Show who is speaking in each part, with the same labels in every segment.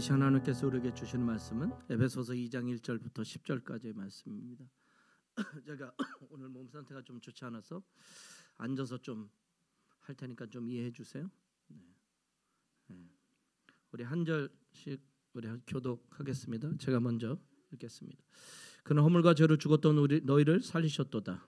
Speaker 1: 다시 하나님께서 우리에게 주시는 말씀은 에베소서 2장 1절부터 10절까지의 말씀입니다. 제가 오늘 몸 상태가 좀 좋지 않아서 앉아서 좀 할 테니까 좀 이해해 주세요. 우리 한 절씩 우리 교독하겠습니다. 제가 먼저 읽겠습니다. 그는 허물과 죄로 죽었던 너희를 살리셨도다.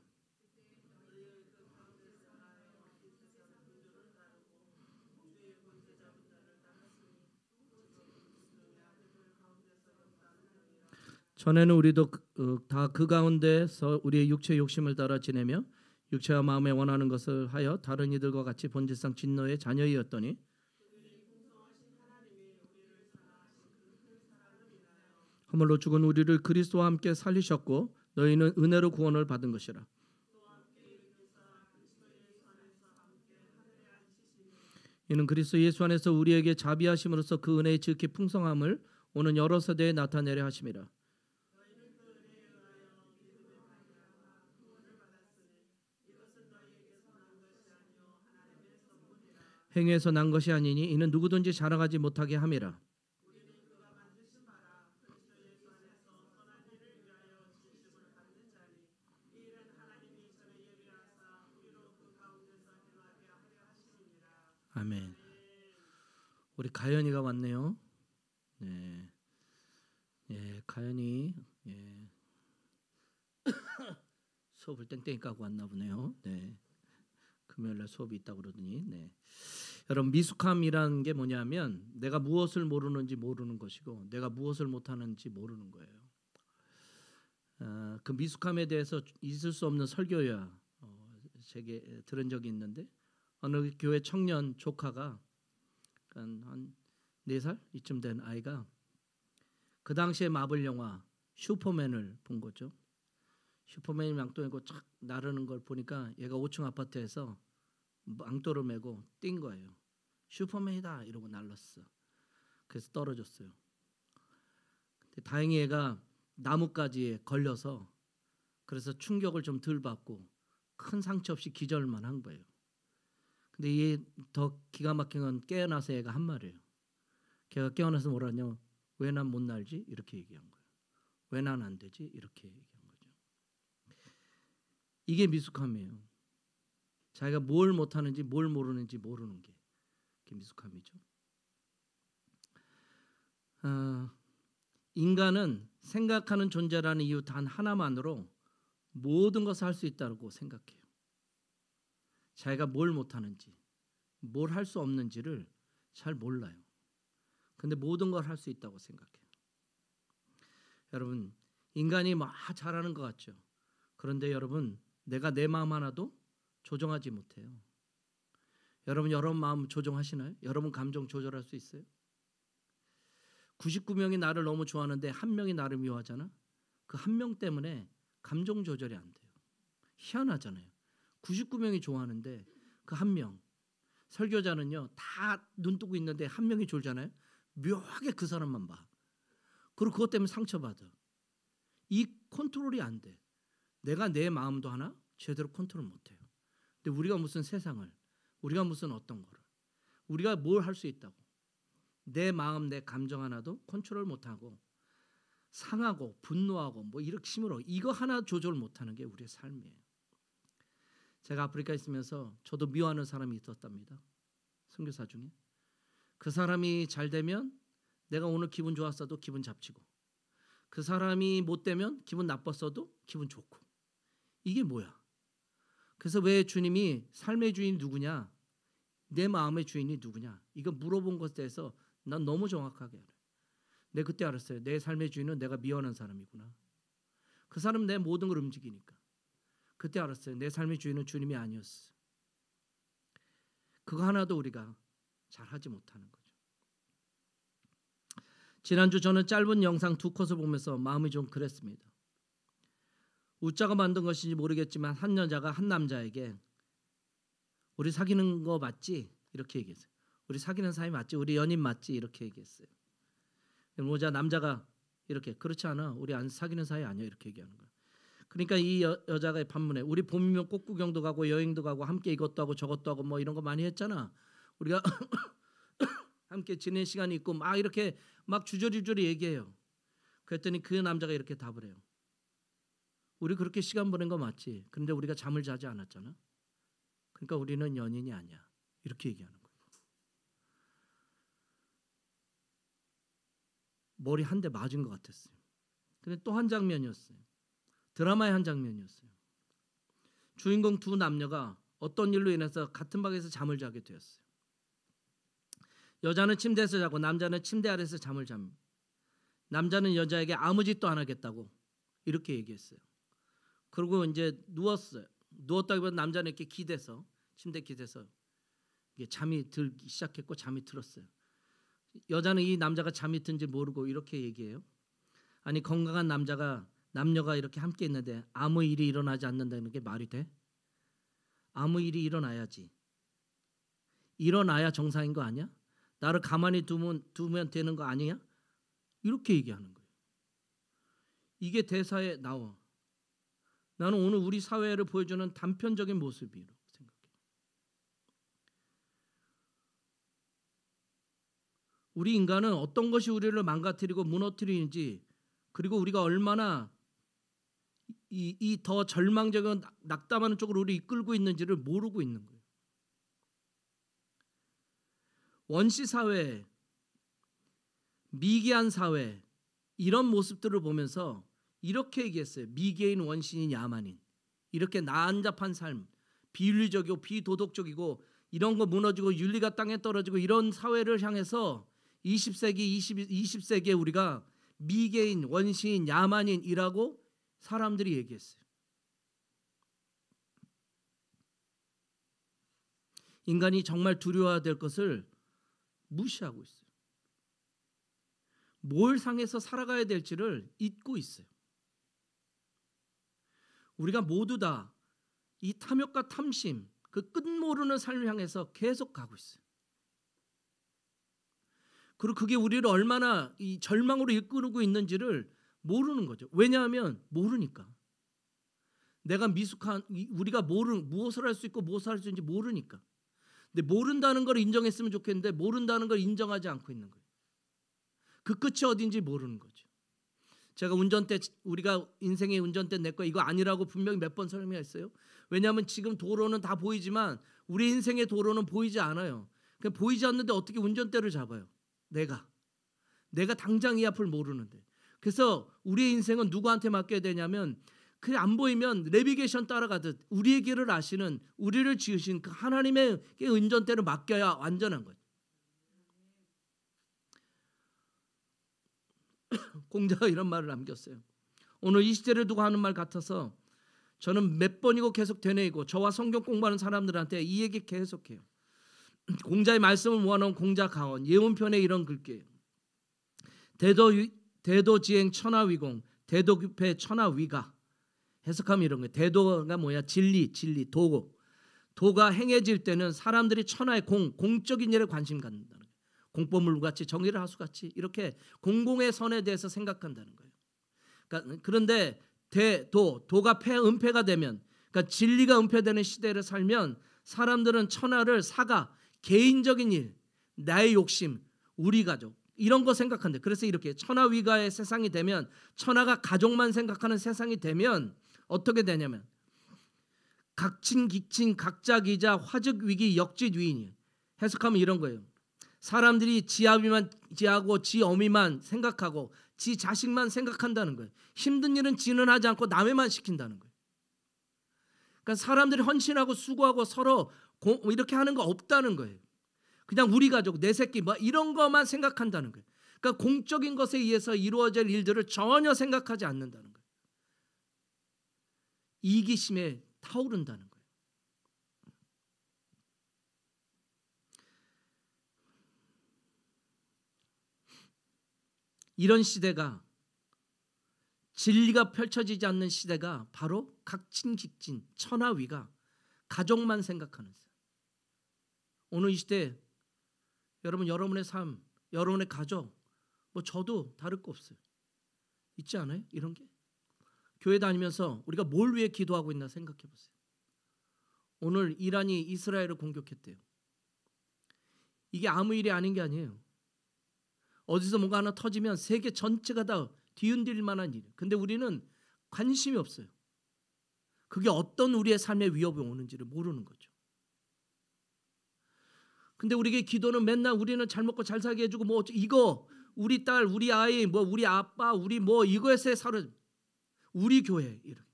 Speaker 1: 전에는 우리도 다 그 가운데서 우리의 육체의 욕심을 따라 지내며 육체와 마음에 원하는 것을 하여 다른 이들과 같이 본질상 진노의 자녀이었더니 허물로 죽은 우리를 그리스도와 함께 살리셨고 너희는 은혜로 구원을 받은 것이라. 이는 그리스도 예수 안에서 우리에게 자비하심으로써 그 은혜의 지극히 풍성함을 오는 여러 세대에 나타내려 하심이라. 행위에서 난 것이 아니니 이는 누구든지 자랑하지 못하게 함이라. 아멘. 우리 가연이가 왔네요. 네, 가연이 수업을 땡땡이 까고 왔나 보네요. 네, 금요일날 수업이 있다고 그러더니. 네. 여러분, 미숙함이라는 게 뭐냐면 내가 무엇을 모르는지 모르는 것이고 내가 무엇을 못하는지 모르는 거예요. 그 미숙함에 대해서 있을 수 없는 설교야 제게 들은 적이 있는데 어느 교회 청년 조카가 한 4살 이쯤 된 아이가 그 당시에 마블 영화 슈퍼맨을 본 거죠. 슈퍼맨이 망토 착 나르는 걸 보니까 얘가 5층 아파트에서 망토를 메고 뛴 거예요. 슈퍼맨이다 이러고 날랐어. 그래서 떨어졌어요. 근데 다행히 얘가 나뭇가지에 걸려서 그래서 충격을 좀 덜 받고 큰 상처 없이 기절만 한 거예요. 근데 얘 더 기가 막힌 건 깨어나서 얘가 한 말이에요. 걔가 깨어나서 뭐라냐? 왜 난 못 날지? 이렇게 얘기한 거예요. 왜 난 안 되지? 이렇게 얘기한 거죠. 이게 미숙함이에요. 자기가 뭘 못하는지 뭘 모르는지 모르는 게 그게 미숙함이죠. 인간은 생각하는 존재라는 이유 단 하나만으로 모든 것을 할 수 있다고 생각해요. 자기가 뭘 못하는지 뭘 할 수 없는지를 잘 몰라요. 근데 모든 걸 할 수 있다고 생각해요. 여러분, 인간이 막 잘하는 것 같죠. 그런데 여러분, 내가 내 마음 하나도 조정하지 못해요. 여러분 마음 조정하시나요? 여러분 감정 조절할 수 있어요? 99명이 나를 너무 좋아하는데 한 명이 나를 미워하잖아. 그 한 명 때문에 감정 조절이 안 돼요. 희한하잖아요. 99명이 좋아하는데 그 한 명, 설교자는요 다 눈 뜨고 있는데 한 명이 졸잖아요. 묘하게 그 사람만 봐. 그리고 그것 때문에 상처받아. 이 컨트롤이 안 돼. 내가 내 마음도 하나 제대로 컨트롤 못해요. 근데 우리가 무슨 세상을, 우리가 무슨 어떤 거를, 우리가 뭘 할 수 있다고. 내 마음, 내 감정 하나도 컨트롤 못하고 상하고 분노하고 뭐 이렇게 심으로 이거 하나 조절 못하는 게 우리의 삶이에요. 제가 아프리카에 있으면서 저도 미워하는 사람이 있었답니다. 선교사 중에. 그 사람이 잘 되면 내가 오늘 기분 좋았어도 기분 잡치고 그 사람이 못 되면 기분 나빴어도 기분 좋고 이게 뭐야? 그래서 왜 주님이 삶의 주인이 누구냐? 내 마음의 주인이 누구냐? 이거 물어본 것에 대해서 난 너무 정확하게 알아요. 내가 그때 알았어요. 내 삶의 주인은 내가 미워하는 사람이구나. 그 사람은 내 모든 걸 움직이니까. 그때 알았어요. 내 삶의 주인은 주님이 아니었어. 그거 하나도 우리가 잘하지 못하는 거죠. 지난주 저는 짧은 영상 2컷을 보면서 마음이 좀 그랬습니다. 웃자가 만든 것인지 모르겠지만 한 여자가 한 남자에게 우리 사귀는 거 맞지? 이렇게 얘기했어요. 우리 사귀는 사이 맞지? 우리 연인 맞지? 이렇게 얘기했어요. 모자 남자가 이렇게 그렇지 않아. 우리 안 사귀는 사이 아니야. 이렇게 얘기하는 거예요. 그러니까 이 여자가 반문해. 우리 봄이면 꽃구경도 가고 여행도 가고 함께 이것도 하고 저것도 하고 뭐 이런 거 많이 했잖아. 우리가 함께 지낸 시간이 있고 막 이렇게 막 주저리주저리 얘기해요. 그랬더니 그 남자가 이렇게 답을 해요. 우리 그렇게 시간 보낸 거 맞지? 근데 우리가 잠을 자지 않았잖아. 그러니까 우리는 연인이 아니야. 이렇게 얘기하는 거예요. 머리 한 대 맞은 것 같았어요. 근데 또 한 장면이었어요. 드라마의 한 장면이었어요. 주인공 두 남녀가 어떤 일로 인해서 같은 방에서 잠을 자게 되었어요. 여자는 침대에서 자고 남자는 침대 아래에서 잠을 잡니다. 남자는 여자에게 아무 짓도 안 하겠다고 이렇게 얘기했어요. 그리고 이제 누웠어요. 누웠다기보다 남자는 이렇게 기대서 침대 기대서 이게 잠이 들기 시작했고 잠이 들었어요. 여자는 이 남자가 잠이 든지 모르고 이렇게 얘기해요. 아니 건강한 남녀가 이렇게 함께 있는데 아무 일이 일어나지 않는다는 게 말이 돼? 아무 일이 일어나야지. 일어나야 정상인 거 아니야? 나를 가만히 두면 되는 거 아니야? 이렇게 얘기하는 거예요. 이게 대사에 나와. 나는 오늘 우리 사회를 보여주는 단편적인 모습이라고 생각해요. 우리 인간은 어떤 것이 우리를 망가뜨리고 무너뜨리는지, 그리고 우리가 얼마나 이 더 절망적인 낙담하는 쪽으로 우리 이끌고 있는지를 모르고 있는 거예요. 원시 사회, 미개한 사회, 이런 모습들을 보면서 이렇게 얘기했어요. 미개인, 원신인, 야만인. 이렇게 난잡한 삶, 비윤리적이고 비도덕적이고 이런 거 무너지고 윤리가 땅에 떨어지고 이런 사회를 향해서 20세기에 우리가 미개인, 원시인, 야만인이라고 사람들이 얘기했어요. 인간이 정말 두려워야 될 것을 무시하고 있어요. 뭘 상해서 살아가야 될지를 잊고 있어요. 우리가 모두 다 이 탐욕과 탐심, 그 끝모르는 삶을 향해서 계속 가고 있어요. 그리고 그게 우리를 얼마나 이 절망으로 이끌고 있는지를 모르는 거죠. 왜냐하면 모르니까. 내가 미숙한, 우리가 무엇을 할 수 있고 무엇을 할 수 있는지 모르니까. 근데 모른다는 걸 인정했으면 좋겠는데 모른다는 걸 인정하지 않고 있는 거예요. 그 끝이 어딘지 모르는 거죠. 제가 운전대, 우리가 인생의 운전대 내 거 이거 아니라고 분명히 몇 번 설명했어요. 왜냐하면 지금 도로는 다 보이지만 우리 인생의 도로는 보이지 않아요. 그냥 보이지 않는데 어떻게 운전대를 잡아요? 내가 당장 이 앞을 모르는데. 그래서 우리의 인생은 누구한테 맡겨야 되냐면 그게 안 보이면 내비게이션 따라가듯 우리의 길을 아시는, 우리를 지으신 그 하나님의 운전대를 맡겨야 완전한 거예요. 공자가 이런 말을 남겼어요. 오늘 이 시대를 두고 하는 말 같아서 저는 몇 번이고 계속 되뇌이고 저와 성경 공부하는 사람들한테 이 얘기 계속해요. 공자의 말씀을 모아놓은 공자 강원 예언편에 이런 글귀예요. 대도지행 천하위공, 대도규패 천하위가. 해석하면 이런 거예요. 대도가 뭐야? 진리, 도가 행해질 때는 사람들이 천하의 공적인 일에 관심 갖는다는 거예요. 공법물같이, 정의를 하수같이 이렇게 공공의 선에 대해서 생각한다는 거예요. 그런데 도가 은폐가 되면, 그러니까 진리가 은폐되는 시대를 살면 사람들은 천하를 사가, 개인적인 일, 나의 욕심, 우리 가족 이런 거 생각한대. 그래서 이렇게 천하위가의 세상이 되면, 천하가 가족만 생각하는 세상이 되면 어떻게 되냐면 각친 기친 각자기자 화즉위기 역짓위인이에요. 해석하면 이런 거예요. 사람들이 지하고 지 어미만 생각하고 지 자식만 생각한다는 거예요. 힘든 일은 지는 하지 않고 남의만 시킨다는 거예요. 그러니까 사람들이 헌신하고 수고하고 서로 이렇게 하는 거 없다는 거예요. 그냥 우리 가족, 내 새끼 뭐 이런 것만 생각한다는 거예요. 그러니까 공적인 것에 의해서 이루어질 일들을 전혀 생각하지 않는다는 거예요. 이기심에 타오른다는 거예요. 이런 시대가, 진리가 펼쳐지지 않는 시대가 바로 각친직진, 천하위가, 가족만 생각하는 시대. 오늘 이 시대 여러분의 삶, 여러분의 가족, 뭐 저도 다를 거 없어요. 있지 않아요? 이런 게. 교회 다니면서 우리가 뭘 위해 기도하고 있나 생각해 보세요. 오늘 이란이 이스라엘을 공격했대요. 이게 아무 일이 아닌 게 아니에요. 어디서 뭔가 하나 터지면 세계 전체가 다 뒤흔들 만한 일. 근데 우리는 관심이 없어요. 그게 어떤 우리의 삶의 위협이 오는지를 모르는 거죠. 근데 우리에게 기도는 맨날 우리는 잘 먹고 잘 살게 해주고 뭐 이거 우리 딸, 우리 아이, 뭐 우리 아빠, 우리 뭐 이거에서 살아. 우리 교회 이렇게.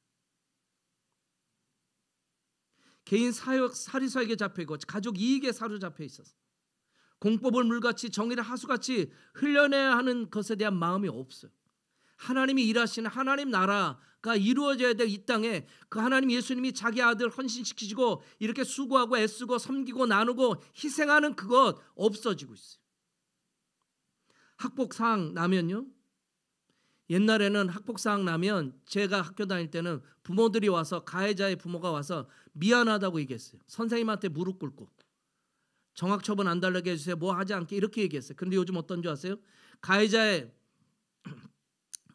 Speaker 1: 개인 사리사욕에 잡혀있고 가족 이익에 사로잡혀 있어서 공법을 물같이 정의를 하수같이 흘려내야 하는 것에 대한 마음이 없어요. 하나님이 일하시는 하나님 나라가 이루어져야 될 이 땅에 그 하나님 예수님이 자기 아들 헌신시키시고 이렇게 수고하고 애쓰고 섬기고 나누고 희생하는 그것 없어지고 있어요. 학복사항 나면요, 옛날에는 학복사항 나면 제가 학교 다닐 때는 부모들이 와서 가해자의 부모가 와서 미안하다고 얘기했어요. 선생님한테 무릎 꿇고 정학처분 안 달라게 해주세요. 뭐 하지 않게 이렇게 얘기했어요. 근데 요즘 어떤 줄 아세요? 가해자의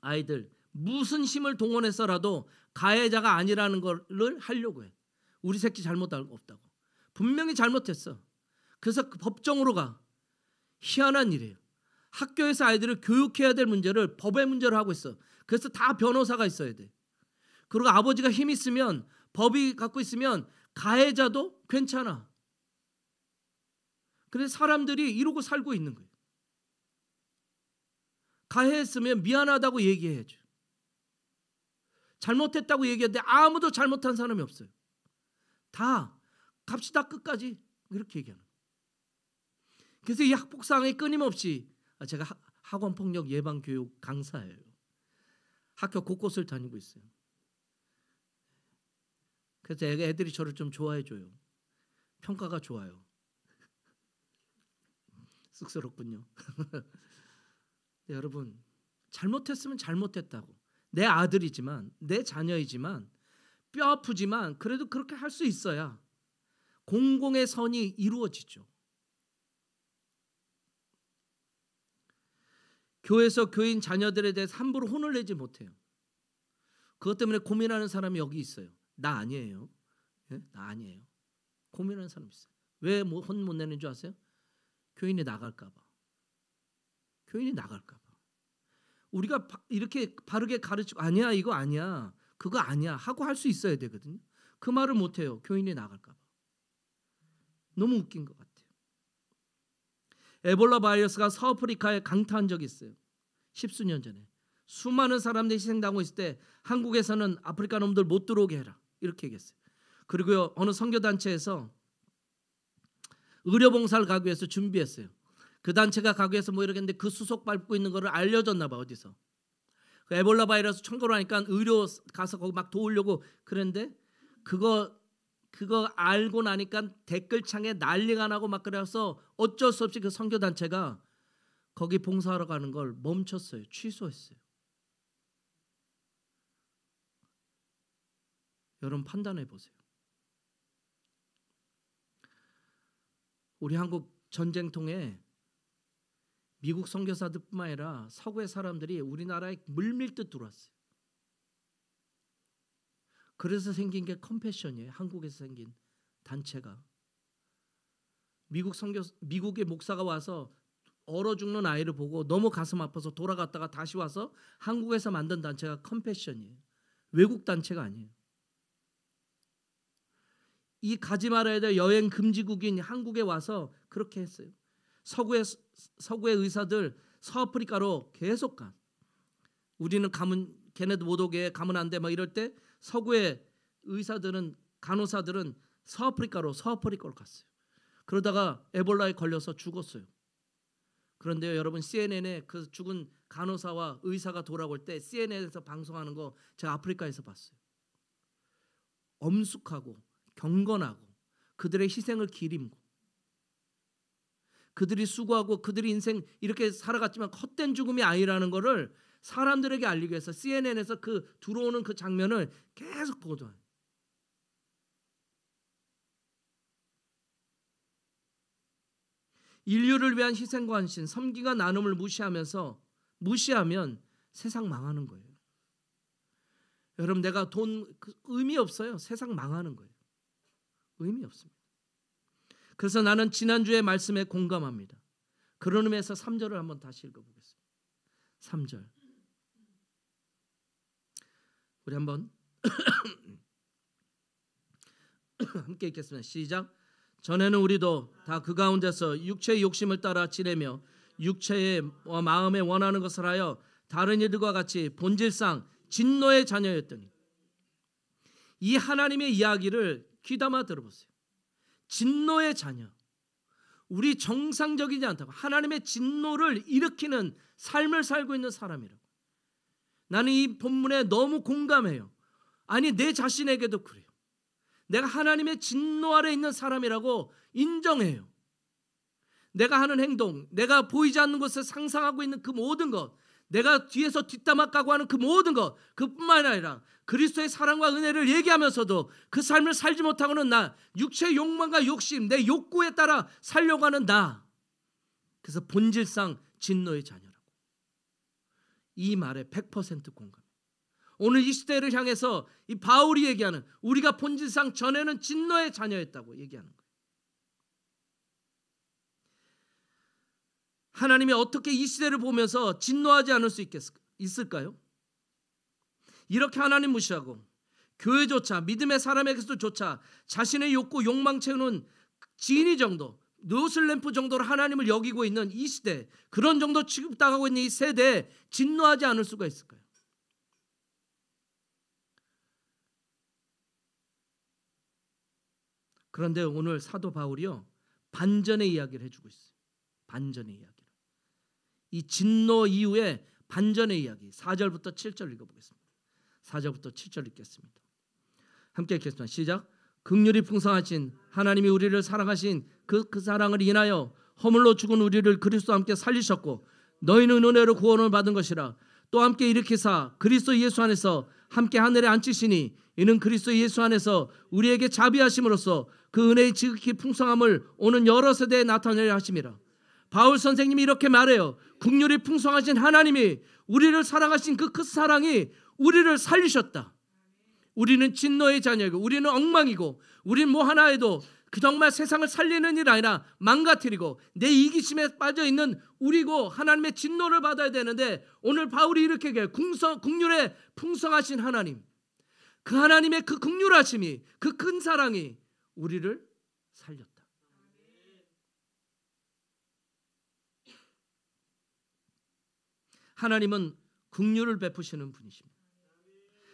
Speaker 1: 아이들 무슨 힘을 동원해서라도 가해자가 아니라는 걸 하려고 해. 우리 새끼 잘못 알고 없다고. 분명히 잘못했어. 그래서 그 법정으로 가. 희한한 일이에요. 학교에서 아이들을 교육해야 될 문제를 법의 문제로 하고 있어. 그래서 다 변호사가 있어야 돼. 그리고 아버지가 힘 있으면 법이 갖고 있으면 가해자도 괜찮아. 그래서 사람들이 이러고 살고 있는 거예요. 가해했으면 미안하다고 얘기해야죠. 잘못했다고 얘기하는데 아무도 잘못한 사람이 없어요. 다 갑시다 끝까지 이렇게 얘기하는 거예요. 그래서 이 학폭상황이 끊임없이 제가 학원폭력 예방교육 강사예요. 학교 곳곳을 다니고 있어요. 그래서 애들이 저를 좀 좋아해줘요. 평가가 좋아요. 쑥스럽군요. 여러분, 잘못했으면 잘못했다고. 내 아들이지만 내 자녀이지만 뼈 아프지만 그래도 그렇게 할 수 있어야 공공의 선이 이루어지죠. 교회에서 교인 자녀들에 대해서 함부로 혼을 내지 못해요. 그것 때문에 고민하는 사람이 여기 있어요. 나 아니에요. 네? 나 아니에요. 고민하는 사람 있어요. 왜 혼 못 내는 줄 아세요? 교인이 나갈까 봐. 교인이 나갈까 봐. 우리가 이렇게 바르게 가르치고 아니야 이거 아니야 그거 아니야 하고 할 수 있어야 되거든요. 그 말을 못해요. 교인이 나갈까 봐. 너무 웃긴 것 같아요. 에볼라 바이러스가 서아프리카에 강타한 적이 있어요. 10수년 전에. 수많은 사람들이 희생당하고 있을 때 한국에서는 아프리카 놈들 못 들어오게 해라 이렇게 얘기했어요. 그리고 어느 선교단체에서 의료봉사를 가기 위해서 준비했어요. 그 단체가 가기 위해서 뭐 이렇게 했는데 그 수속 밟고 있는 거를 알려줬나 봐 어디서. 그 에볼라 바이러스 청구를 하니까 의료 가서 거기 막 도우려고 그랬는데 그거 알고 나니까 댓글창에 난리가 나고 막 그래서 어쩔 수 없이 그 선교단체가 거기 봉사하러 가는 걸 멈췄어요. 취소했어요. 여러분 판단해 보세요. 우리 한국 전쟁통에 미국 선교사들뿐만 아니라 서구의 사람들이 우리나라에 물밀듯 들어왔어요. 그래서 생긴 게 컴패션이에요. 한국에서 생긴 단체가. 미국의 목사가 와서 얼어 죽는 아이를 보고 너무 가슴 아파서 돌아갔다가 다시 와서 한국에서 만든 단체가 컴패션이에요. 외국 단체가 아니에요. 이 가지 말아야 될 여행 금지국인 한국에 와서 그렇게 했어요. 서구의 의사들 서아프리카로 계속 가. 우리는 가면 걔네도 못 오게 가면 안 돼 막 이럴 때 서구의 의사들은 간호사들은 서아프리카로 갔어요. 그러다가 에볼라에 걸려서 죽었어요. 그런데요 여러분 CNN에 그 죽은 간호사와 의사가 돌아올 때 CNN에서 방송하는 거 제가 아프리카에서 봤어요. 엄숙하고 경건하고 그들의 희생을 기림고 그들이 수고하고 그들이 인생 이렇게 살아갔지만 헛된 죽음이 아니라는 거를 사람들에게 알리기 위해서 CNN에서 그 들어오는 그 장면을 계속 보도해요. 인류를 위한 희생과 헌신, 섬기가 나눔을 무시하면 세상 망하는 거예요. 여러분 내가 돈 의미 없어요. 세상 망하는 거예요. 의미 없습니다. 그래서 나는 지난주의 말씀에 공감합니다. 그런 의미에서 3절을 한번 다시 읽어보겠습니다. 3절 우리 한번 함께 읽겠습니다. 시작. 전에는 우리도 다 그 가운데서 육체의 욕심을 따라 지내며 육체의 마음에 원하는 것을 하여 다른 이들과 같이 본질상 진노의 자녀였더니. 이 하나님의 이야기를 귀담아 들어보세요. 진노의 자녀. 우리 정상적이지 않다고 하나님의 진노를 일으키는 삶을 살고 있는 사람이라고. 나는 이 본문에 너무 공감해요. 아니 내 자신에게도 그래요. 내가 하나님의 진노 아래 있는 사람이라고 인정해요. 내가 하는 행동, 내가 보이지 않는 것을 상상하고 있는 그 모든 것, 내가 뒤에서 뒷담화 까고 하는 그 모든 것, 그뿐만 아니라 그리스도의 사랑과 은혜를 얘기하면서도 그 삶을 살지 못하고는 나, 육체의 욕망과 욕심, 내 욕구에 따라 살려고 하는 나. 그래서 본질상 진노의 자녀라고. 이 말에 100% 공감. 오늘 이 시대를 향해서 이 바울이 얘기하는 우리가 본질상 전에는 진노의 자녀였다고 얘기하는 거예요. 하나님이 어떻게 이 시대를 보면서 진노하지 않을 수 있을까요? 이렇게 하나님 무시하고 교회조차 믿음의 사람에게서조차 자신의 욕구 욕망 채우는 지니 정도, 노슬램프 정도로 하나님을 여기고 있는 이 시대, 그런 정도 취급당하고 있는 이 세대에 진노하지 않을 수가 있을까요? 그런데 오늘 사도 바울이요 반전의 이야기를 해주고 있어요. 반전의 이야기를. 이 진노 이후에 반전의 이야기 4절부터 7절 읽어보겠습니다. 4절부터 7절 읽겠습니다. 함께 읽겠습니다. 시작. 긍휼이 풍성하신 하나님이 우리를 사랑하신 그 사랑을 인하여 허물로 죽은 우리를 그리스도와 함께 살리셨고 너희는 은혜로 구원을 받은 것이라. 또 함께 일으키사 그리스도 예수 안에서 함께 하늘에 앉히시니 이는 그리스도 예수 안에서 우리에게 자비하심으로써 그 은혜의 지극히 풍성함을 오는 여러 세대에 나타내려 하심이라. 바울 선생님이 이렇게 말해요. 긍휼이 풍성하신 하나님이 우리를 사랑하신 그 사랑이 우리를 살리셨다. 우리는 진노의 자녀이고 우리는 엉망이고 우리는 뭐 하나 해도 그 정말 세상을 살리는 일 아니라 망가뜨리고 내 이기심에 빠져있는 우리고 하나님의 진노를 받아야 되는데 오늘 바울이 이렇게 얘기해요. 긍휼에 풍성하신 하나님, 그 하나님의 그 긍휼하심이, 그 큰 사랑이 우리를 살렸다. 하나님은 긍휼을 베푸시는 분이십니다.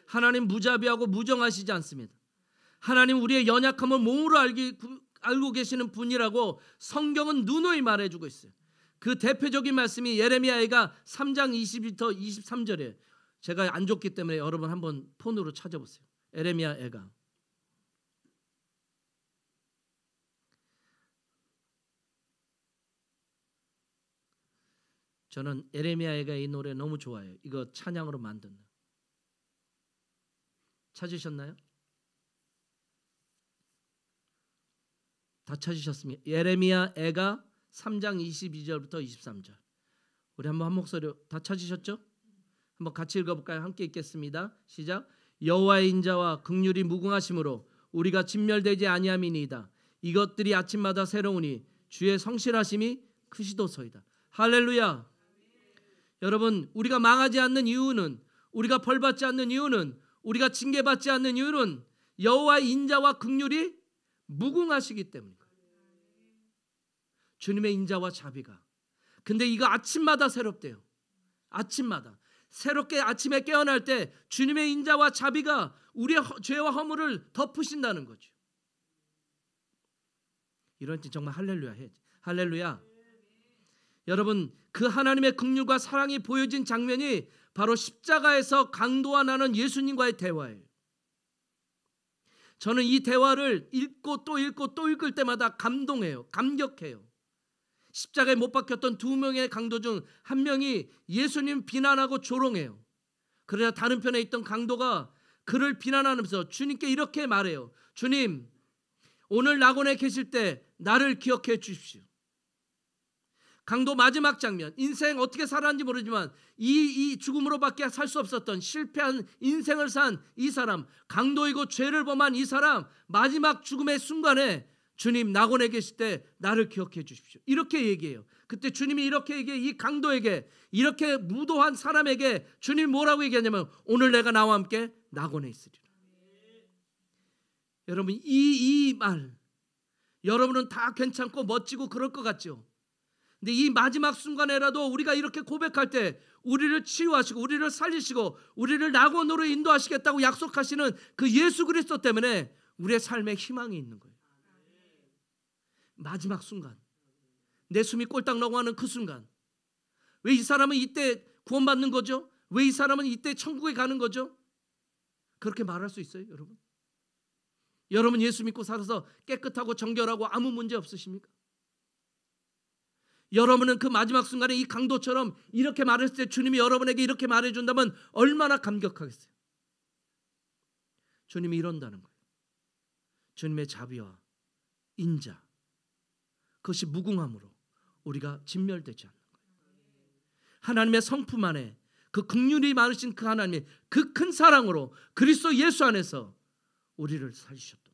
Speaker 1: 하나님 무자비하고 무정하시지 않습니다. 하나님 우리의 연약함을 몸으로 알고 계시는 분이라고 성경은 누누이 말해주고 있어요. 그 대표적인 말씀이 예레미야가 3장 20부터 23절이에요. 제가 안 줬기 때문에 여러분 한번 폰으로 찾아보세요. 예레미야가 저는 예레미야가 이 노래 너무 좋아해요. 이거 찬양으로 만든. 찾으셨나요? 다 찾으셨습니까? 예레미야 애가 3장 22절부터 23절. 우리 한번 한 목소리로 다 찾으셨죠? 한번 같이 읽어볼까요? 함께 읽겠습니다. 시작. 여호와의 인자와 긍휼이 무궁하심으로 우리가 진멸되지 아니함이니이다. 이것들이 아침마다 새로우니 주의 성실하심이 크시도소이다. 할렐루야. 여러분 우리가 망하지 않는 이유는, 우리가 벌받지 않는 이유는, 우리가 징계받지 않는 이유는 여호와의 인자와 긍휼이 무궁하시기 때문입니다. 주님의 인자와 자비가. 근데 이거 아침마다 새롭대요. 아침마다 새롭게 아침에 깨어날 때 주님의 인자와 자비가 우리의 죄와 허물을 덮으신다는 거죠. 이런 때 정말 할렐루야 해야지. 할렐루야. 여러분 그 하나님의 긍휼과 사랑이 보여진 장면이 바로 십자가에서 강도와 나는 예수님과의 대화예요. 저는 이 대화를 읽고 또 읽고 또 읽을 때마다 감동해요. 감격해요. 십자가에 못 박혔던 두 명의 강도 중 한 명이 예수님 비난하고 조롱해요. 그러나 다른 편에 있던 강도가 그를 비난하면서 주님께 이렇게 말해요. 주님, 오늘 낙원에 계실 때 나를 기억해 주십시오. 강도 마지막 장면, 인생 어떻게 살았는지 모르지만 이 죽음으로밖에 살 수 없었던 실패한 인생을 산 이 사람, 강도이고 죄를 범한 이 사람, 마지막 죽음의 순간에 주님 낙원에 계실 때 나를 기억해 주십시오. 이렇게 얘기해요. 그때 주님이 이렇게 얘기해. 이 강도에게, 이렇게 무도한 사람에게 주님이 뭐라고 얘기하냐면 오늘 내가 나와 함께 낙원에 있으리라. 여러분 이 말 여러분은 다 괜찮고 멋지고 그럴 것 같죠. 근데 이 마지막 순간에라도 우리가 이렇게 고백할 때 우리를 치유하시고 우리를 살리시고 우리를 낙원으로 인도하시겠다고 약속하시는 그 예수 그리스도 때문에 우리의 삶에 희망이 있는 거예요. 마지막 순간, 내 숨이 꼴딱 넘어가는 그 순간, 왜 이 사람은 이때 구원받는 거죠? 왜 이 사람은 이때 천국에 가는 거죠? 그렇게 말할 수 있어요, 여러분? 여러분 예수 믿고 살아서 깨끗하고 정결하고 아무 문제 없으십니까? 여러분은 그 마지막 순간에 이 강도처럼 이렇게 말했을 때 주님이 여러분에게 이렇게 말해준다면 얼마나 감격하겠어요? 주님이 이런다는 거예요. 주님의 자비와 인자, 그것이 무궁함으로 우리가 진멸되지 않는 거예요. 하나님의 성품 안에 그 긍휼이 많으신 그 하나님의 그 큰 사랑으로 그리스도 예수 안에서 우리를 살리셨도다.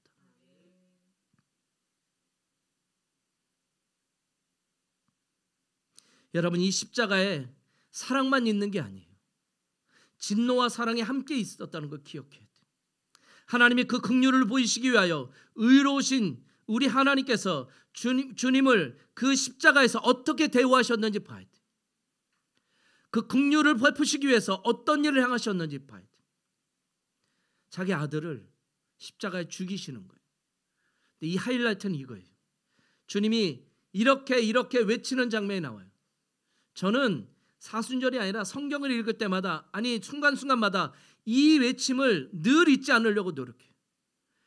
Speaker 1: 여러분 이 십자가에 사랑만 있는 게 아니에요. 진노와 사랑이 함께 있었다는 걸 기억해야 돼요. 하나님이 그 긍휼을 보이시기 위하여 의로우신 우리 하나님께서 주님을 그 십자가에서 어떻게 대우하셨는지 봐야 돼요. 그 긍휼을 베푸시기 위해서 어떤 일을 행하셨는지 봐야 돼요. 자기 아들을 십자가에 죽이시는 거예요. 근데 이 하이라이트는 이거예요. 주님이 이렇게 외치는 장면이 나와요. 저는 사순절이 아니라 성경을 읽을 때마다, 아니 순간순간마다 이 외침을 늘 잊지 않으려고 노력해요.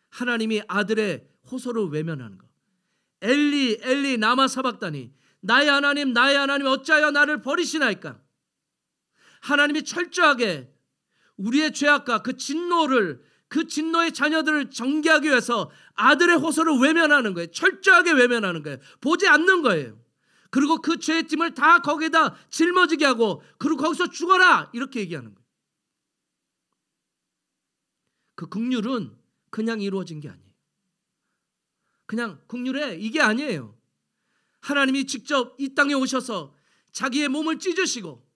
Speaker 1: 하나님이 아들의 호소를 외면하는 거. 엘리 엘리 라마 사박다니, 나의 하나님 어찌하여 나를 버리시나이까. 하나님이 철저하게 우리의 죄악과 그 진노의 자녀들을 정죄하기 위해서 아들의 호소를 외면하는 거예요. 철저하게 외면하는 거예요. 보지 않는 거예요. 그리고 그 죄의 짐을 다 거기에다 짊어지게 하고, 그리고 거기서 죽어라 이렇게 얘기하는 거예요. 그 긍휼은 그냥 이루어진 게 아니에요. 그냥 긍휼에 이게 아니에요. 하나님이 직접 이 땅에 오셔서 자기의 몸을 찢으시고,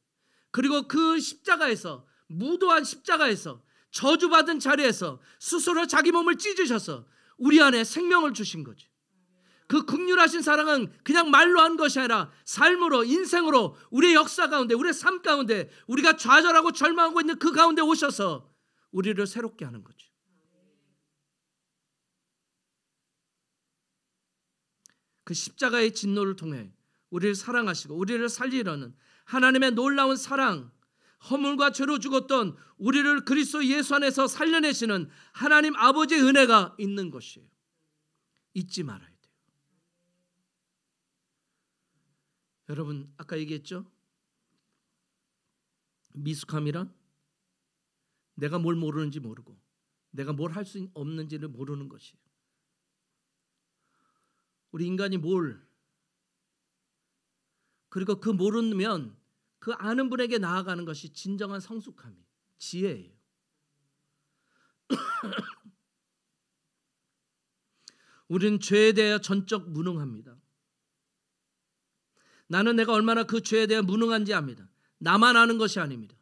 Speaker 1: 그리고 그 십자가에서, 무도한 십자가에서, 저주받은 자리에서 스스로 자기 몸을 찢으셔서 우리 안에 생명을 주신 거죠. 그 긍휼하신 사랑은 그냥 말로 한 것이 아니라 삶으로, 인생으로, 우리의 역사 가운데, 우리의 삶 가운데, 우리가 좌절하고 절망하고 있는 그 가운데 오셔서 우리를 새롭게 하는 거죠. 그 십자가의 진노를 통해 우리를 사랑하시고 우리를 살리려는 하나님의 놀라운 사랑, 허물과 죄로 죽었던 우리를 그리스도 예수 안에서 살려내시는 하나님 아버지의 은혜가 있는 것이에요. 잊지 말아야 돼요. 여러분 아까 얘기했죠? 미숙함이란 내가 뭘 모르는지 모르고 내가 뭘 할 수 없는지를 모르는 것이에요. 우리 인간이 그리고 그 모르면 그 아는 분에게 나아가는 것이 진정한 성숙함이에요. 지혜예요. 우리는 죄에 대해 전적 무능합니다. 나는 내가 얼마나 그 죄에 대해 무능한지 압니다. 나만 아는 것이 아닙니다.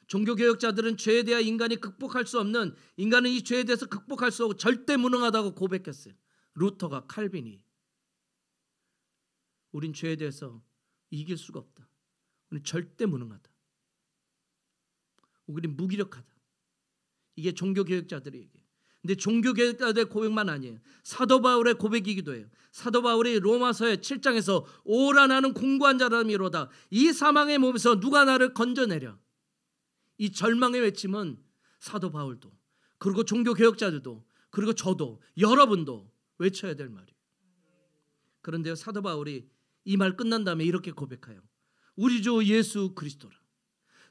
Speaker 1: 종교개혁자들은 죄에 대해 인간은 이 죄에 대해서 극복할 수 없고 절대 무능하다고 고백했어요. 루터가, 칼빈이. 우린 죄에 대해서 이길 수가 없다. 우린 절대 무능하다. 우린 무기력하다. 이게 종교개혁자들의 얘기예요. 근데 종교개혁자들의 고백만 아니에요. 사도 바울의 고백이기도 해요. 사도 바울이 로마서의 7장에서 오라 나는 공고한 자람이로다. 이 사망의 몸에서 누가 나를 건져내랴. 이 절망의 외침은 사도 바울도, 그리고 종교개혁자들도, 그리고 저도, 여러분도 외쳐야 될 말이에요. 그런데요, 사도 바울이 이 말 끝난 다음에 이렇게 고백해요. 우리 주 예수 그리스도라.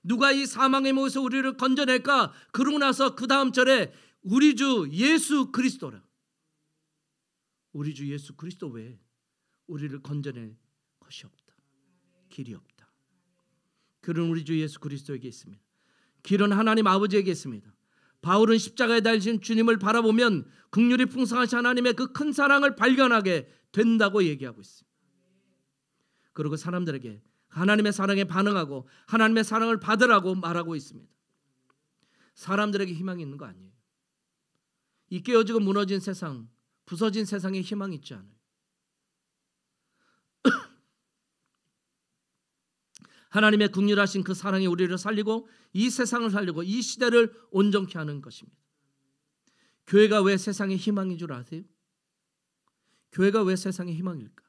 Speaker 1: 누가 이 사망의 몸에서 우리를 건져낼까? 그러고 나서 그 다음 절에 우리 주 예수 그리스도라. 우리 주 예수 그리스도 외에 우리를 건져낼 것이 없다. 길이 없다. 길은 우리 주 예수 그리스도에게 있습니다. 길은 하나님 아버지에게 있습니다. 바울은 십자가에 달리신 주님을 바라보면 긍휼이 풍성하신 하나님의 그 큰 사랑을 발견하게 된다고 얘기하고 있습니다. 그리고 사람들에게 하나님의 사랑에 반응하고 하나님의 사랑을 받으라고 말하고 있습니다. 사람들에게 희망이 있는 거 아니에요. 이 깨어지고 무너진 세상, 부서진 세상에 희망이 있지 않아요. 하나님의 긍휼하신 그 사랑이 우리를 살리고 이 세상을 살리고 이 시대를 온전케 하는 것입니다. 교회가 왜 세상에 희망인 줄 아세요? 교회가 왜 세상에 희망일까?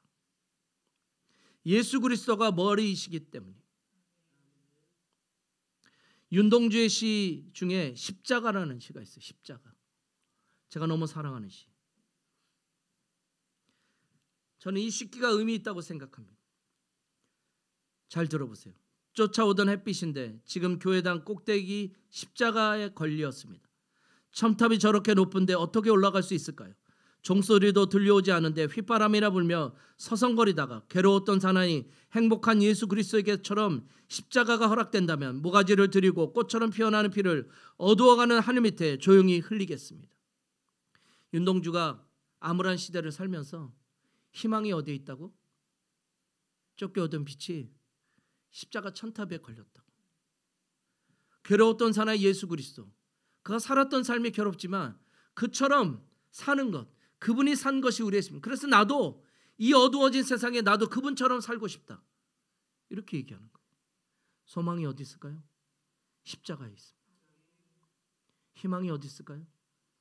Speaker 1: 예수 그리스도가 머리이시기 때문에. 윤동주의 시 중에 십자가라는 시가 있어요. 십자가. 제가 너무 사랑하는 시. 저는 이 시기가 의미 있다고 생각합니다. 잘 들어보세요. 쫓아오던 햇빛인데 지금 교회당 꼭대기 십자가에 걸렸습니다. 첨탑이 저렇게 높은데 어떻게 올라갈 수 있을까요? 종소리도 들려오지 않은데 휘바람이라 불며 서성거리다가 괴로웠던 사나이 행복한 예수 그리스도에게처럼 십자가가 허락된다면 모가지를 들이고 꽃처럼 피어나는 피를 어두워가는 하늘 밑에 조용히 흘리겠습니다. 윤동주가 암울한 시대를 살면서 희망이 어디에 있다고? 쫓겨오던 빛이 십자가 천탑에 걸렸다고. 괴로웠던 사나이 예수 그리스도, 그가 살았던 삶이 괴롭지만 그처럼 사는 것, 그분이 산 것이 우리의 삶. 그래서 나도 이 어두워진 세상에 나도 그분처럼 살고 싶다, 이렇게 얘기하는 거예요. 소망이 어디 있을까요? 십자가에 있습니다. 희망이 어디 있을까요?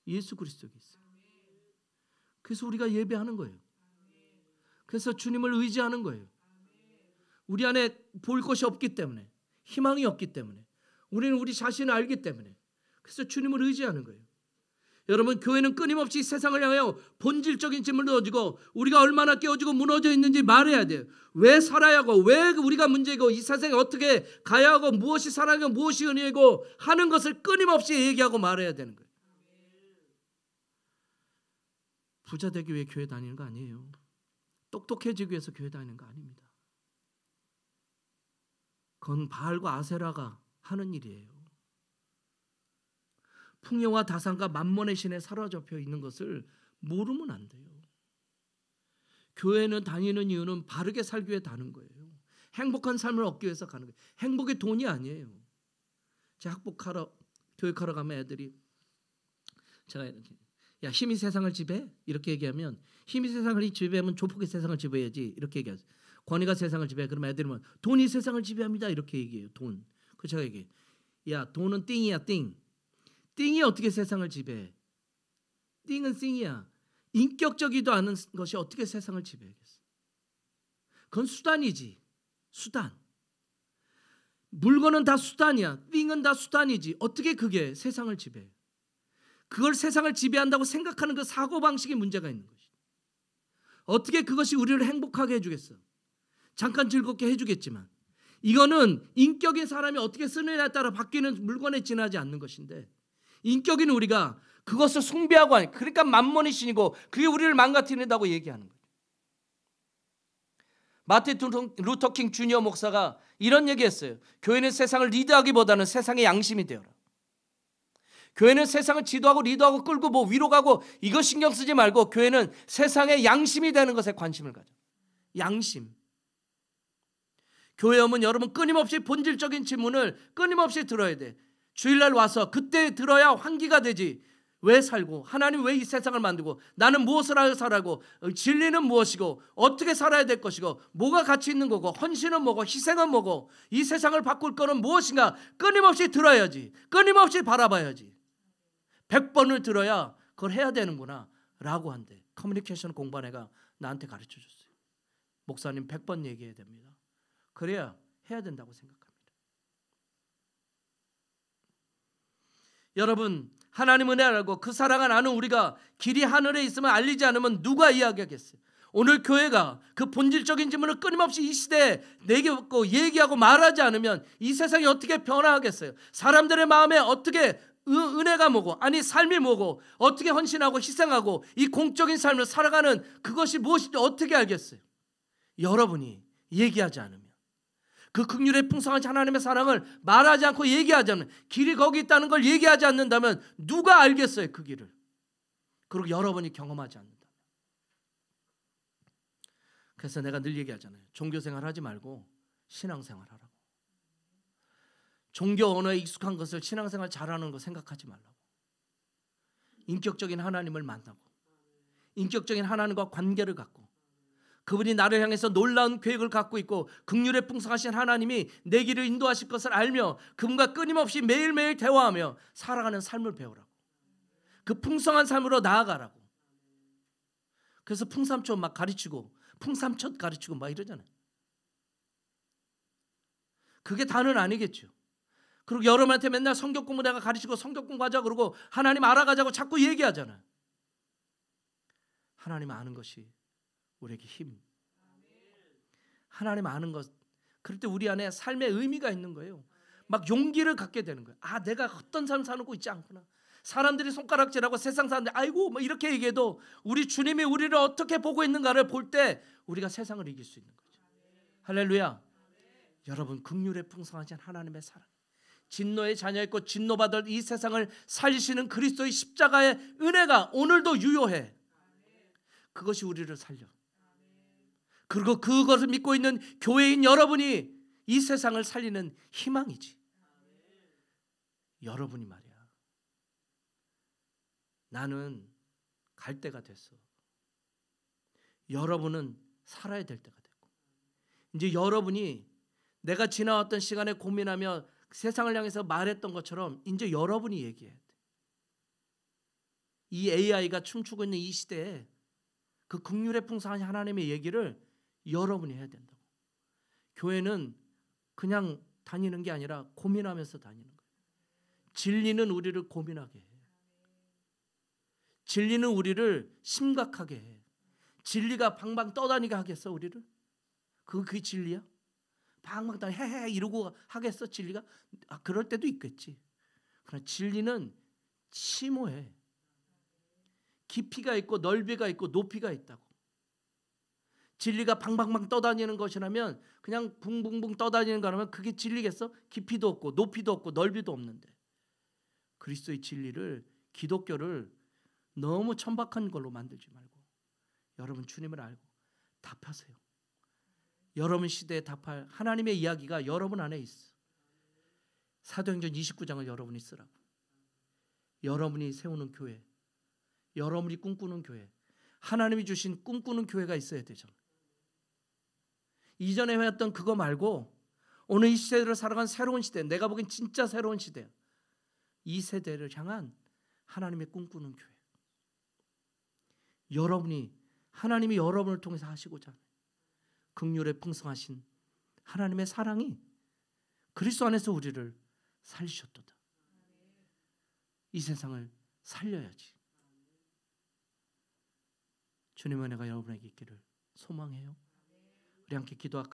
Speaker 1: 예수 그리스도에 있어요. 그래서 우리가 예배하는 거예요. 그래서 주님을 의지하는 거예요. 우리 안에 볼 것이 없기 때문에, 희망이 없기 때문에, 우리는 우리 자신을 알기 때문에, 그래서 주님을 의지하는 거예요. 여러분, 교회는 끊임없이 세상을 향하여 본질적인 질문을 던지고 우리가 얼마나 깨어지고 무너져 있는지 말해야 돼요. 왜 살아야 하고, 왜 우리가 문제고, 이 세상에 어떻게 가야 하고, 무엇이 사랑이고 무엇이 은혜고 하는 것을 끊임없이 얘기하고 말해야 되는 거예요. 부자 되기 위해 교회 다니는 거 아니에요. 똑똑해지기 위해서 교회 다니는 거 아닙니다. 그건 바알과 아세라가 하는 일이에요. 풍요와 다산과 만몬의 신에 사로잡혀 있는 것을 모르면 안 돼요. 교회는 다니는 이유는 바르게 살기 위해 다는 거예요. 행복한 삶을 얻기 위해서 가는 거예요. 행복이 돈이 아니에요. 제가 교육하러 가면 애들이, 제가 이렇게, 야, 힘이 세상을 지배해? 이렇게 얘기하면, 힘이 세상을 지배하면 조폭이 세상을 지배해야지, 이렇게 얘기하죠. 권위가 세상을 지배해. 그러면 애들은 돈이 세상을 지배합니다, 이렇게 얘기해요. 돈. 그 제가 얘기해요. 야, 돈은 띵이야, 띵. 띵이 어떻게 세상을 지배해? 띵은 띵이야. 인격적이지도 않은 것이 어떻게 세상을 지배하겠어? 그건 수단이지. 수단. 물건은 다 수단이야. 띵은 다 수단이지. 어떻게 그게 세상을 지배해? 그걸 세상을 지배한다고 생각하는 그 사고방식에 문제가 있는 것이지. 어떻게 그것이 우리를 행복하게 해주겠어? 잠깐 즐겁게 해주겠지만, 이거는 인격인 사람이 어떻게 쓰느냐에 따라 바뀌는 물건에 지나지 않는 것인데, 인격인 우리가 그것을 숭배하고 하니, 그러니까 만몬의 신이고 그게 우리를 망가뜨린다고 얘기하는 거예요. 마틴 루터킹 주니어 목사가 이런 얘기했어요. 교회는 세상을 리드하기보다는 세상의 양심이 되어라. 교회는 세상을 지도하고 리더하고 끌고 뭐 위로 가고 이거 신경 쓰지 말고, 교회는 세상의 양심이 되는 것에 관심을 가져. 양심. 교회 오면 여러분 끊임없이 본질적인 질문을 끊임없이 들어야 돼. 주일날 와서 그때 들어야 환기가 되지. 왜 살고, 하나님 왜 이 세상을 만들고, 나는 무엇을 하여 살아고, 진리는 무엇이고, 어떻게 살아야 될 것이고, 뭐가 가치 있는 거고, 헌신은 뭐고, 희생은 뭐고, 이 세상을 바꿀 거는 무엇인가 끊임없이 들어야지. 끊임없이 바라봐야지. 100번을 들어야 그걸 해야 되는구나 라고 한대. 커뮤니케이션 공부한 애가 나한테 가르쳐 줬어요. 목사님 100번 얘기해야 됩니다. 그래야 해야 된다고 생각합니다. 여러분, 하나님 은혜 알고 그 사랑을 아는 우리가 길이 하늘에 있으면 알리지 않으면 누가 이야기하겠어요? 오늘 교회가 그 본질적인 질문을 끊임없이 이 시대에 내게 얘기하고 말하지 않으면 이 세상이 어떻게 변화하겠어요? 사람들의 마음에 어떻게 은혜가 뭐고, 아니 삶이 뭐고, 어떻게 헌신하고 희생하고 이 공적인 삶을 살아가는 그것이 무엇인지 어떻게 알겠어요? 여러분이 얘기하지 않으면, 그 긍휼의 풍성하신 하나님의 사랑을 말하지 않고 얘기하지 않는, 길이 거기 있다는 걸 얘기하지 않는다면 누가 알겠어요, 그 길을. 그리고 여러분이 경험하지 않는다. 그래서 내가 늘 얘기하잖아요. 종교생활 하지 말고 신앙생활 하라고. 종교 언어에 익숙한 것을 신앙생활 잘하는 거 생각하지 말라고. 인격적인 하나님을 만나고 인격적인 하나님과 관계를 갖고 그분이 나를 향해서 놀라운 계획을 갖고 있고 긍휼의 풍성하신 하나님이 내 길을 인도하실 것을 알며 그분과 끊임없이 매일매일 대화하며 살아가는 삶을 배우라고. 그 풍성한 삶으로 나아가라고. 그래서 풍삼촌 막 가르치고 풍삼촌 가르치고 막 이러잖아요. 그게 다는 아니겠죠. 그리고 여러분한테 맨날 성경 공부 내가 가르치고 성경 공부하자 그러고 하나님 알아가자고 자꾸 얘기하잖아요. 하나님 아는 것이 우리에게 힘. 하나님 아는 것. 그럴 때 우리 안에 삶의 의미가 있는 거예요. 막 용기를 갖게 되는 거예요. 아, 내가 어떤 삶 사는 있지 않구나. 사람들이 손가락질하고 세상 사람들 아이고 뭐 이렇게 얘기해도 우리 주님이 우리를 어떻게 보고 있는가를 볼 때 우리가 세상을 이길 수 있는 거죠. 할렐루야. 여러분, 긍휼의 풍성하신 하나님의 사랑, 진노의 자녀였고 진노받을 이 세상을 살리시는 그리스도의 십자가의 은혜가 오늘도 유효해. 그것이 우리를 살려. 그리고 그것을 믿고 있는 교회인 여러분이 이 세상을 살리는 희망이지. 여러분이 말이야. 나는 갈 때가 됐어. 여러분은 살아야 될 때가 됐고, 이제 여러분이 내가 지나왔던 시간에 고민하며 세상을 향해서 말했던 것처럼 이제 여러분이 얘기해야 돼. 이 AI가 춤추고 있는 이 시대에 그 긍휼의 풍성한 하나님의 얘기를 여러분이 해야 된다고. 교회는 그냥 다니는 게 아니라 고민하면서 다니는 거예요. 진리는 우리를 고민하게 해. 진리는 우리를 심각하게 해. 진리가 방방 떠다니게 하겠어 우리를? 그게 진리야? 방방 떠 헤헤 이러고 하겠어 진리가? 아, 그럴 때도 있겠지. 그러나 진리는 심오해. 깊이가 있고 넓이가 있고 높이가 있다고. 진리가 방방방 떠다니는 것이라면 그냥 붕붕붕 떠다니는 거라면 그게 진리겠어? 깊이도 없고 높이도 없고 넓이도 없는데 그리스도의 진리를, 기독교를 너무 천박한 걸로 만들지 말고 여러분 주님을 알고 답하세요. 여러분 시대에 답할 하나님의 이야기가 여러분 안에 있어. 사도행전 29장을 여러분이 쓰라고. 여러분이 세우는 교회, 여러분이 꿈꾸는 교회, 하나님이 주신 꿈꾸는 교회가 있어야 되죠. 이전에 해왔던 그거 말고 오늘 이 시대를 살아간 새로운 시대, 내가 보기엔 진짜 새로운 시대야. 이 세대를 향한 하나님의 꿈꾸는 교회. 여러분이, 하나님이 여러분을 통해서 하시고자 하는 긍휼에 풍성하신 하나님의 사랑이 그리스도 안에서 우리를 살리셨도다. 이 세상을 살려야지. 주님의 은혜가 여러분에게 있기를 소망해요. 우리 함께 기도할까요?